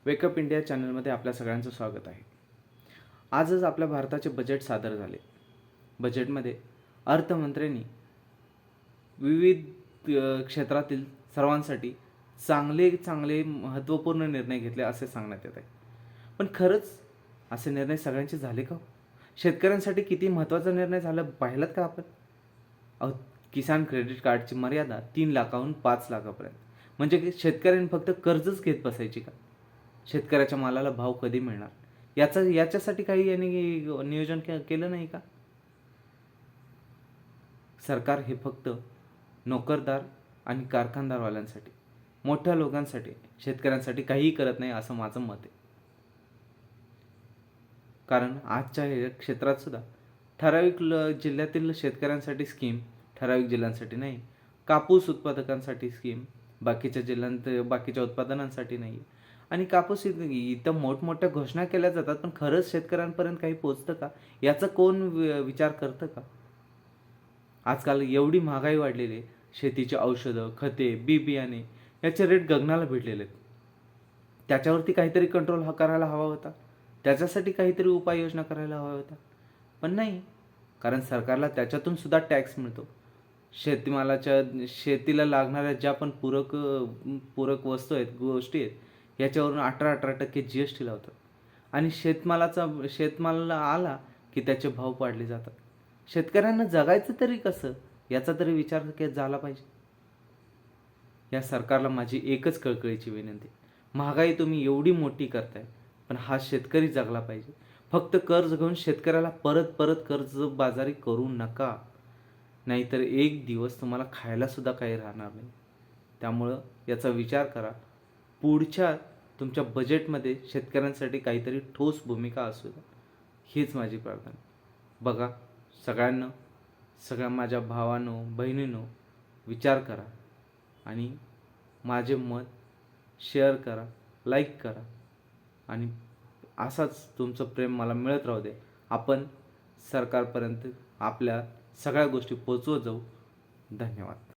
Wake up India चॅनलमध्ये आपल्या सगळ्यांचं स्वागत आहे. आजच आपल्या भारताचे बजेट सादर झाले. बजेटमध्ये अर्थमंत्र्यांनी विविध क्षेत्रातील सर्वांसाठी चांगले चांगले महत्त्वपूर्ण निर्णय घेतले असे सांगण्यात येत आहे. पण खरंच असे निर्णय सगळ्यांचे झाले का? शेतकऱ्यांसाठी किती महत्त्वाचा निर्णय झाला पाहिलात का आपण? किसान क्रेडिट कार्डची मर्यादा 3 लाखाहून 5 लाखापर्यंत. म्हणजे शेतकऱ्यांनी फक्त कर्जच घेत बसायची का? शेतकऱ्याच्या मालाला भाव कधी मिळणार याच्यासाठी काही यांनी नियोजन केलं नाही का? सरकार हे फक्त नोकरदार आणि कारखानदारवाल्यांसाठी, मोठ्या लोकांसाठी, शेतकऱ्यांसाठी काहीही करत नाही असं माझं मत आहे. कारण आजच्या हे क्षेत्रात सुद्धा ठराविक जिल्ह्यातील शेतकऱ्यांसाठी स्कीम, ठराविक जिल्ह्यांसाठी नाही. कापूस उत्पादकांसाठी स्कीम, बाकीच्या जिल्ह्यांत बाकीच्या उत्पादनांसाठी नाही. आणि कापूस इथं मोठमोठ्या घोषणा केल्या जातात, पण खरंच शेतकऱ्यांपर्यंत काही पोचतं का याचा कोण विचार करतं का? आजकाल एवढी महागाई वाढलेली आहे, शेतीची औषधं, खते, बी बियाणे याचे रेट गगनाला भिडलेले आहेत. त्याच्यावरती काहीतरी कंट्रोल करायला हवा होता, त्याच्यासाठी काहीतरी उपाययोजना करायला हवा होता, पण नाही. कारण सरकारला त्याच्यातून सुद्धा टॅक्स मिळतो. शेतीला लागणाऱ्या ज्या पण पूरक वस्तू आहेत, गोष्टी आहेत, याच्यावरून 18% GST लावतात. आणि शेतमालाला आला की त्याचे भाव पाडले जातात. शेतकऱ्यांना जगायचं तरी कसं याचा तरी विचार झाला पाहिजे. या सरकारला माझी एकच कळकळीची विनंती, महागाई तुम्ही एवढी मोठी करताय, पण हा शेतकरी जगला पाहिजे. फक्त कर्ज घेऊन शेतकऱ्याला परत कर्जबाजारी करू नका, नाहीतर एक दिवस तुम्हाला खायला सुद्धा काही राहणार नाही. त्यामुळं याचा विचार करा. पुढच्या तुमच्या बजेटमध्ये शेतकऱ्यांसाठी काहीतरी ठोस भूमिका असू द्या, हीच माझी प्रार्थना. बघा, सगळ्या माझ्या भावांनो, बहिणींनो, विचार करा आणि माझे मत शेअर करा, लाईक करा आणि असाच तुमचं प्रेम मला मिळत राहू दे. आपण सरकारपर्यंत आपल्या सगळ्या गोष्टी पोचवत जाऊ. धन्यवाद.